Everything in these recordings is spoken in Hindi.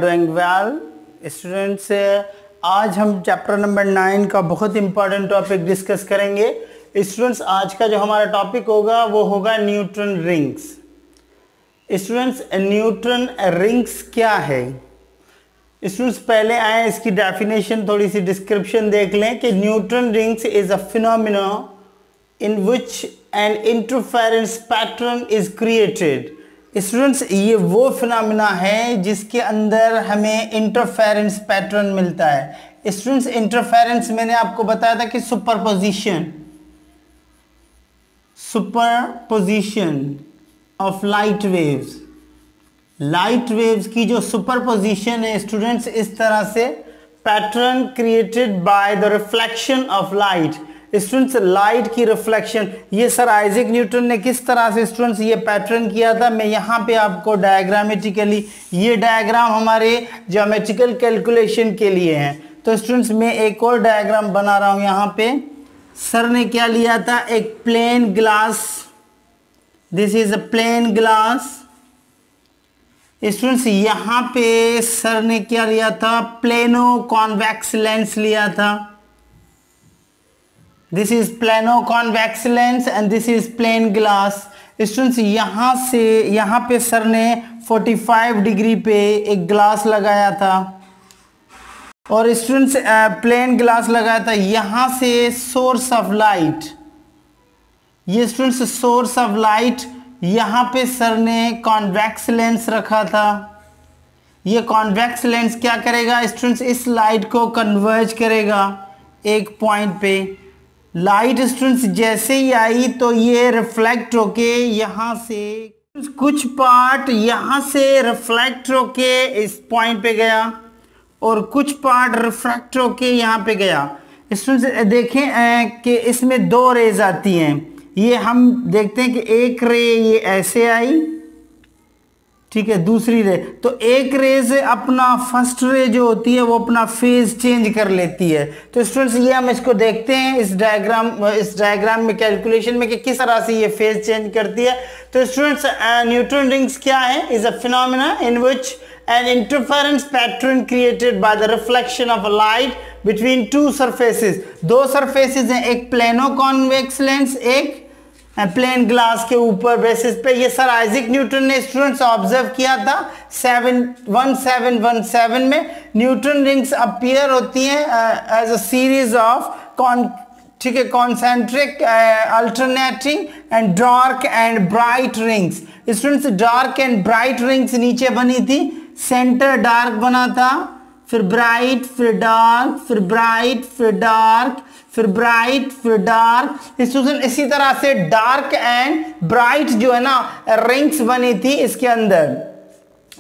Doing well students. आज हम चैप्टर नंबर 9 का बहुत इंपॉर्टेंट टॉपिक डिस्कस करेंगे। स्टूडेंट्स आज का जो हमारा टॉपिक होगा वो होगा Newton rings. Students Newton rings क्या है? स्टूडेंट्स पहले आए इसकी डेफिनेशन थोड़ी सी डिस्क्रिप्शन देख लें कि Newton rings is a phenomena in which N interference pattern is created. Students ये वो फिनोमेना है जिसके अंदर हमें इंटरफेरेंस पैटर्न मिलता है। स्टूडेंट्स इंटरफेरेंस मैंने आपको बताया था कि superposition of light waves. Light waves की जो सुपरपोजिशन है स्टूडेंट्स, इस तरह से pattern created by the reflection of light. Students light की रिफ्लेक्शन, ये सर आइजैक न्यूटन ने किस तरह से स्टूडेंट्स ये पैटर्न किया था, मैं यहाँ पे आपको डायग्रामेटिकली, ये डायग्राम हमारे ज्योमेट्रिकल कैलकुलेशन के लिए हैं। तो स्टूडेंट्स मैं एक और डायग्राम बना रहा हूँ यहाँ पे। सर ने क्या लिया था, एक plain glass, this is a plain glass. Students यहाँ पे सर ने क्या लिया था, प्लेनो कॉन्वेक्स लेंस लिया था। This is plano convex lens and this is plain glass. Students यहाँ से यहाँ पे सर ने 45 डिग्री पे एक ग्लास लगाया था और स्टूडेंट्स प्लेन ग्लास लगाया था। यहाँ से सोर्स ऑफ लाइट, ये स्टूडेंट्स सोर्स ऑफ लाइट, यहाँ पे सर ने कॉन्वेक्स लेंस रखा था। ये कॉन्वेक्स लेंस क्या करेगा स्टूडेंट्स, इस लाइट को कन्वर्ज करेगा एक पॉइंट पे। लाइट स्टूडेंट्स जैसे ही आई तो ये रिफ्लेक्ट होके यहाँ से कुछ पार्ट यहाँ से रिफ्लेक्ट होके इस पॉइंट पे गया और कुछ पार्ट रिफ्रैक्ट होके यहाँ पे गया। स्टूडेंट्स देखें कि इसमें दो रेज आती हैं। ये हम देखते हैं कि एक रे ये ऐसे आई, ठीक है, दूसरी रे, तो एक रे से अपना फर्स्ट रे जो होती है वो अपना फेज चेंज कर लेती है। तो स्टूडेंट्स ये हम इसको देखते हैं इस डायग्राम में कैलकुलेशन में कि किस तरह से ये फेज चेंज करती है। तो स्टूडेंट्स न्यूटन रिंग्स क्या है, is a phenomena in which an interference pattern created by the reflection of a light between two surfaces। दो surfaces हैं, एक प्लेनो कॉन्वेक्स लेंस, एक प्लेन ग्लास के ऊपर बेसिस पे। ये सर आइजैक न्यूटन ने स्टूडेंट्स ऑब्जर्व किया था 1717 में। न्यूटन रिंग्स अपीयर होती हैं एज अ सीरीज ऑफ ठीक है concentric alternating and dark and bright rings. Students dark and bright rings नीचे बनी थी, सेंटर डार्क बना था, फिर ब्राइट, फिर डार्क, फिर ब्राइट, फिर डार्क, फिर ब्राइट, फिर डार्क। इसी तरह से डार्क एंड ब्राइट जो है ना रिंग्स बनी थी इसके अंदर।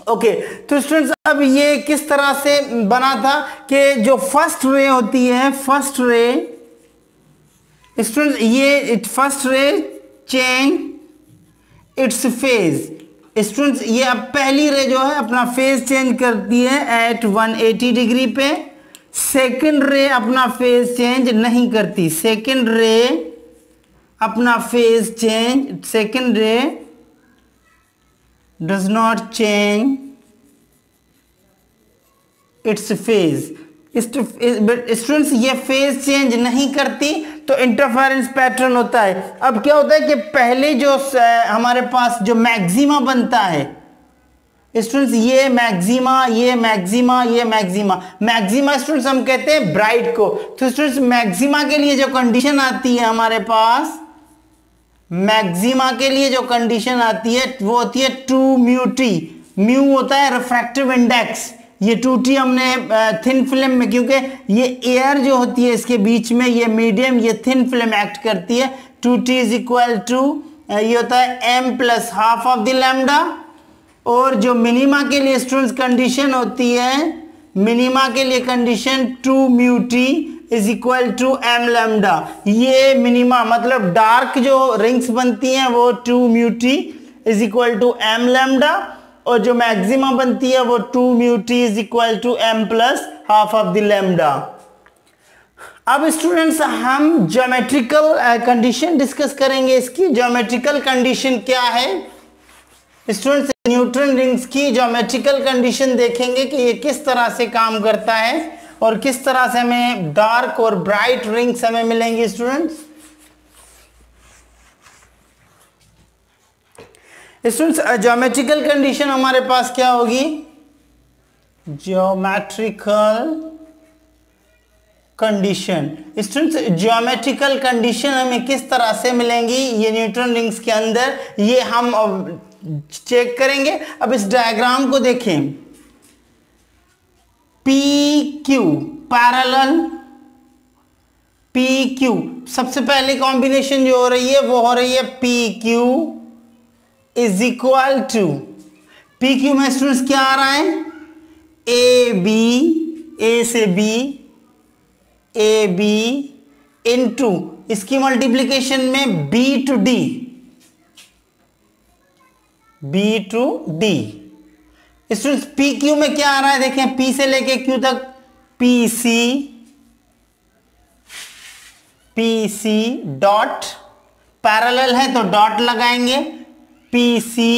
ओके तो स्टूडेंट्स अब ये किस तरह से बना था कि जो फर्स्ट रे होती है, फर्स्ट रे स्टूडेंट्स ये first ray change it's phase. Students ये अब पहली रे जो है अपना फेज चेंज करती है एट 180 डिग्री पे। सेकंड रे अपना फेज चेंज नहीं करती, सेकंड रे अपना फेज चेंज, सेकंड रे does not change it's phase. Students ये फेज चेंज नहीं करती तो इंटरफेरेंस पैटर्न होता है। अब क्या होता है कि पहले जो हमारे पास जो मैक्सिमा बनता है स्टूडेंट्स, ये मैक्सिमा, ये मैक्सिमा, ये मैक्सिमा, मैक्सिमा स्टूडेंट्स हम कहते हैं ब्राइट को। तो स्टूडेंट्स मैक्सिमा के लिए जो कंडीशन आती है हमारे पास, मैक्सिमा के लिए जो कंडीशन आती है वो होती है 2 म्यू टी। म्यू होता है रिफ्रैक्टिव इंडेक्स, ये 2T हमने थिन फिल्म में, क्योंकि ये एयर जो होती है इसके बीच में, ये मीडियम, ये थिन फिल्म एक्ट करती है। 2T इज इक्वल टू ये होता है m plus half of the lambda. और जो मिनिमा के लिए स्टूडेंट्स कंडीशन होती है, मिनिमा के लिए condition 2 mu T is equal to m lambda. ये मिनिमा मतलब डार्क जो रिंग्स बनती हैं वो 2 mu T is equal to m lambda, और जो मैक्सिमा बनती है वो 2 mu T is equal to m plus half of the lambda. अब स्टूडेंट्स हम ज्योमेट्रिकल कंडीशन डिस्कस करेंगे। इसकी ज्योमेट्रिकल कंडीशन क्या है स्टूडेंट्स न्यूटन रिंग्स की ज्योमेट्रिकल कंडीशन देखेंगे कि ये किस तरह से काम करता है और किस तरह से हमें डार्क और ब्राइट रिंग्स हमें मिलेंगी स्टूडेंट्स। स्टूडेंट्स ज्योमेट्रिकल कंडीशन हमारे पास क्या होगी, geometrical condition. Students geometrical condition हमें किस तरह से मिलेंगी ये न्यूटन रिंग्स के अंदर, ये हम चेक करेंगे। अब इस डायग्राम को देखें, P Q parallel P Q, सबसे पहले कॉम्बिनेशन जो हो रही है वो हो रही है P Q is equal to, P Q में स्टूडेंट्स क्या आ रहा है, ए बी, ए से बी, ए बी इंटू इसकी मल्टीप्लीकेशन में B to D, B to D. Students P Q में क्या आ रहा है, देखें पी से लेके क्यू तक, पी सी डॉट, पैरेलल है तो डॉट लगाएंगे, P C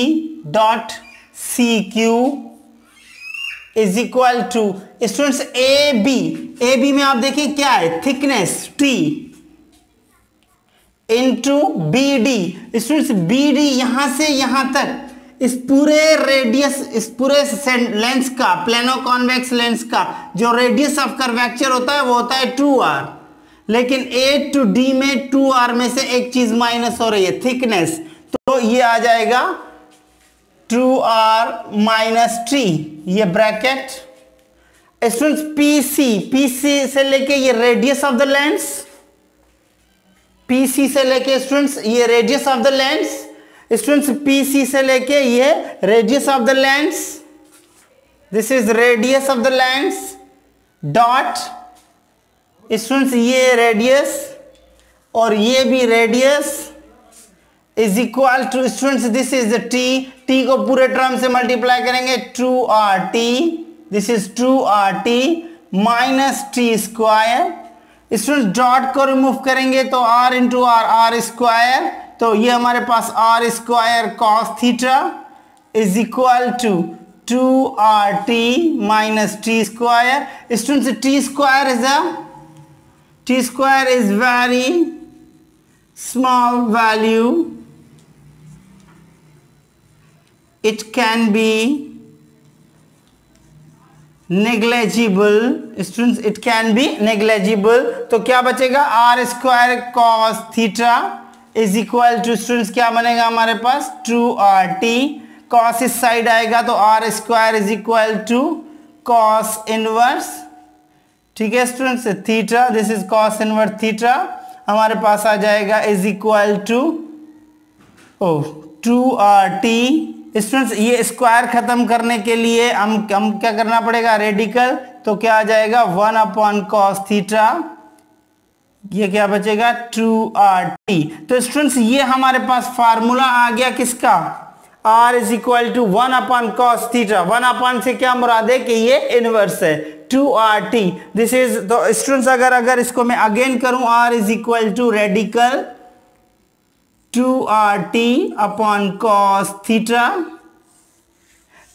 dot C Q is equal to students A B में आप देखिए क्या है, thickness T into B D. Students B D यहां से यहां तक, इस पूरे रेडियस, इस पूरे लेंस का, प्लेनो कॉन्वेक्स लेंस का जो रेडियस ऑफ कर्वेचर होता है वो होता है 2r, लेकिन ए टू डी में 2r में से एक चीज माइनस हो रही है, थिकनेस, तो ये आ जाएगा 2r माइनस टी, ये ब्रैकेट। स्टूडेंट्स पीसी से लेके ये radius of the lens, PC से लेके स्टूडेंट्स ये radius of the lens, students PC से लेके ये radius of the lens, this is radius of the lens dot students ये रेडियस और ये भी radius is equal to students this is the T को पूरे टर्म से मल्टीप्लाई करेंगे 2RT, this is 2RT minus T square. Students dot को रिमूव करेंगे तो r इंटू आर स्क्वायर, तो ये हमारे पास r square cos theta is equal to 2RT minus T square. Students T square is very small value, it can be negligible, students it can be negligible, तो क्या बचेगा, r square cos theta is equal to students क्या बनेगा हमारे पास 2RT, cos इस साइड आएगा तो r square is equal to cos inverse, ठीक है students theta, this is cos inverse theta हमारे पास आ जाएगा is equal to 2RT। Students ये स्क्वायर खत्म करने के लिए हम क्या करना पड़ेगा, रेडिकल, तो क्या आ जाएगा 1 अपॉन कॉस थीटा, ये क्या बचेगा 2RT। तो स्टूडेंट्स ये हमारे पास फार्मूला आ गया किसका, r is equal to 1 upon cos theta, 1 upon से क्या मुराद है कि ये इनवर्स है 2RT, दिस इज। तो स्टूडेंट्स अगर इसको मैं अगेन करूं, r is equal to radical 2RT upon cos theta,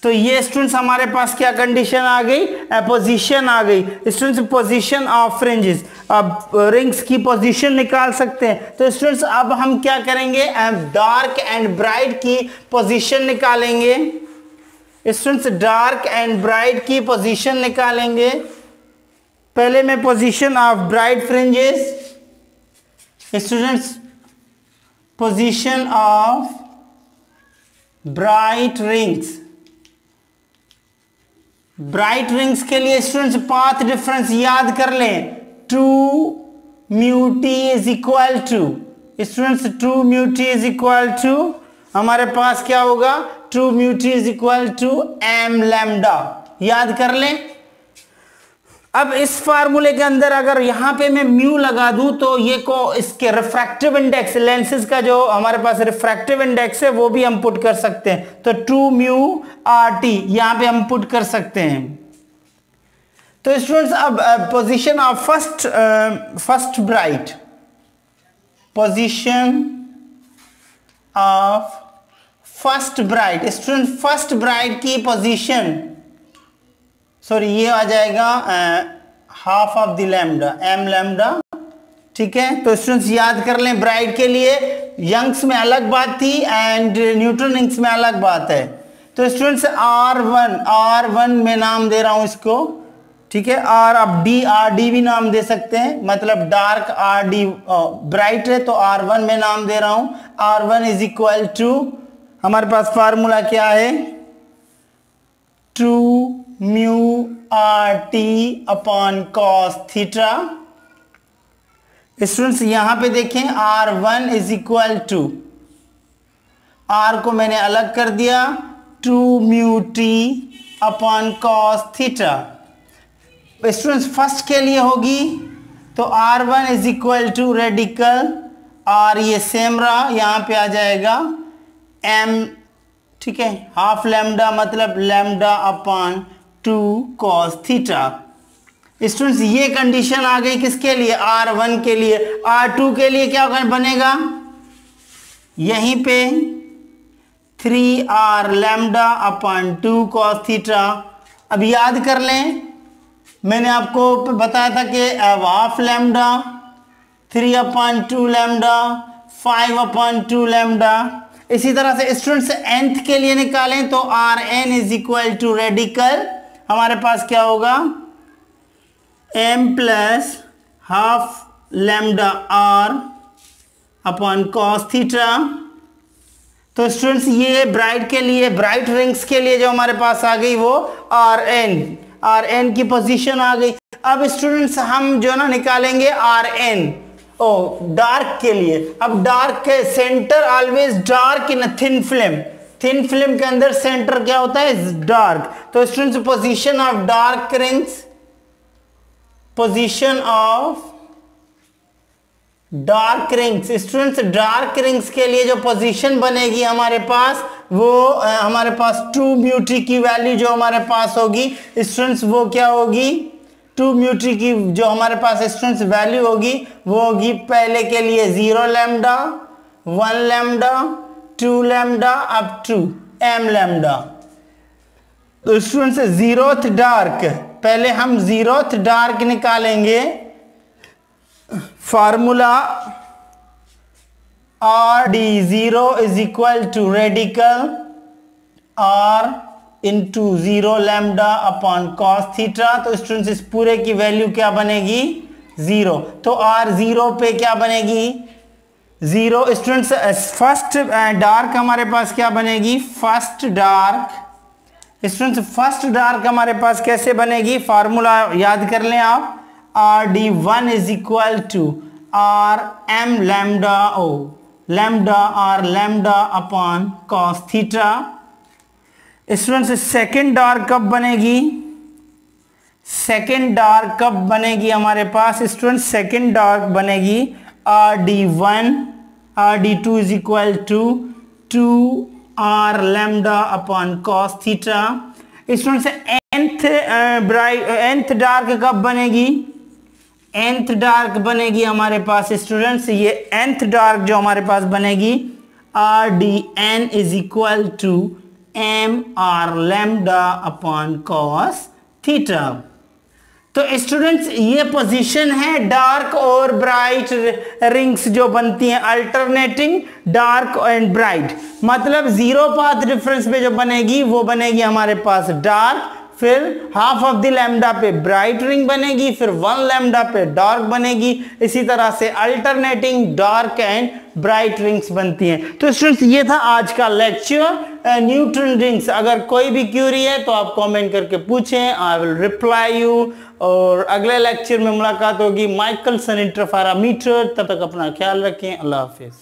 तो ये स्टूडेंट्स हमारे पास क्या कंडीशन आ गई, पोजीशन आ गई। स्टूडेंट्स पोजीशन ऑफ फ्रिंजेस, अब रिंग्स की पोजीशन निकाल सकते हैं। तो स्टूडेंट्स अब हम क्या करेंगे, डार्क एंड ब्राइट की पोजीशन निकालेंगे। स्टूडेंट्स डार्क एंड ब्राइट की पोजीशन निकालेंगे। पहले में position of bright fringes, students position of bright rings, bright rings के लिए स्टूडेंट्स पाथ डिफरेंस याद कर लें, 2μt is equal to students 2μt is equal to हमारे पास क्या होगा, 2μt is equal to m lambda, याद कर लें। अब इस फार्मूले के अंदर अगर यहां पे मैं म्यू लगा दूं तो ये को इसके रिफ्रैक्टिव इंडेक्स, लेंसेज का जो हमारे पास रिफ्रैक्टिव इंडेक्स है वो भी हम पुट कर सकते हैं, तो 2μRT यहां पे हम पुट कर सकते हैं। तो स्टूडेंट्स अब position of first bright, position of first bright, student first bright की पोजीशन, सॉरी ये आ जाएगा half of the lambda, M lambda, ठीक है। तो स्टूडेंट्स याद कर लें, ब्राइट के लिए यंग्स में अलग बात थी एंड न्यूटन रिंग्स में अलग बात है। तो स्टूडेंट्स R1 में नाम दे रहा हूं इसको, ठीक है। और अब RD भी नाम दे सकते हैं, मतलब डार्क RD ब्राइट है तो R1 में नाम दे रहा हूं। R1 इज इक्वल टू, हमारे पास फार्मूला क्या है, 2 mu RT upon cos theta. Students यहां पे देखें R1 is equal to, R को मैंने अलग कर दिया, 2 mu T upon cos theta. Students first के लिए होगी तो R1 is equal to radical, R ये सेम रहा, यहां पे आ जाएगा M, ठीक है, हाफ लैम्डा मतलब lambda upon 2 cos theta. Students ये कंडीशन आ गई किसके लिए, R1 के लिए। R2 के लिए क्या बनेगा, यहीं पे 3R lambda upon 2 cos theta. अब याद कर लें, मैंने आपको बताया था कि half lambda, 3 upon 2 lambda, 5 upon 2 lambda. इसी तरह से स्टूडेंट्स nth के लिए निकालें तो Rn is equal to radical, हमारे पास क्या होगा, m plus half lambda R upon cos theta. तो स्टूडेंट्स ये ब्राइट के लिए, ब्राइट रिंग्स के लिए जो हमारे पास आ गई वो Rn की पोजीशन आ गई। अब स्टूडेंट्स हम जो ना निकालेंगे Rn डार्क के लिए। अब डार्क के centre always dark in thin film, thin film के अंदर सेंटर क्या होता है, डार्क। तो students position of dark rings, position of dark rings, students dark rings के लिए जो पोजीशन बनेगी हमारे पास वो हमारे पास 2 म्यू T की वैल्यू जो हमारे पास होगी स्टूडेंट्स वो क्या होगी, 2 म्यू T की जो हमारे पास स्टूडेंट्स वैल्यू होगी वो होगी पहले के लिए 0 lambda, 1 lambda, 2 lambda up to m lambda. तो स्टूडेंट्स 0th डार्क, पहले हम 0th डार्क निकालेंगे, formula RD0 is equal to radical R into 0 lambda upon cos theta. तो स्टूडेंट्स इस पूरे की वैल्यू क्या बनेगी, 0। तो R0 पे क्या बनेगी, 0। स्टूडेंट्स फर्स्ट डार्क हमारे पास क्या बनेगी, first dark. Students first dark हमारे पास कैसे बनेगी, फार्मूला याद कर लें आप, RD1 is equal to RM lambda lambda R lambda upon cos theta. Students second dark कब बनेगी, सेकेंड डार्क कब बनेगी हमारे पास, स्टूडेंट्स सेकेंड डार्क बनेगी RD1, RD2 is equal to 2R lambda upon cos theta. Students nth dark कब बनेगी, nth डार्क बनेगी हमारे पास स्टूडेंट्स, ये nth डार्क जो हमारे पास बनेगी RDN is equal to MR lambda upon cos theta. तो स्टूडेंट्स ये पोजीशन है डार्क और ब्राइट रिंग्स जो बनती हैं, अल्टरनेटिंग डार्क एंड ब्राइट, मतलब 0 पाथ डिफरेंस पे जो बनेगी वो बनेगी हमारे पास डार्क, फिर हाफ ऑफ द लैम्डा पे ब्राइट रिंग बनेगी, फिर 1 लैम्डा पे डार्क बनेगी। इसी तरह से alternating dark and bright rings बनती हैं। तो स्टूडेंट्स ये था आज का लेक्चर न्यूटन रिंग्स। अगर कोई भी क्यूरी है तो आप कमेंट करके पूछें, आई विल रिप्लाई यू। और अगले लेक्चर में मुलाकात होगी माइकलसन इंटरफेरोमीटर। तब तक अपना ख्याल रखें, अल्लाह हाफिज।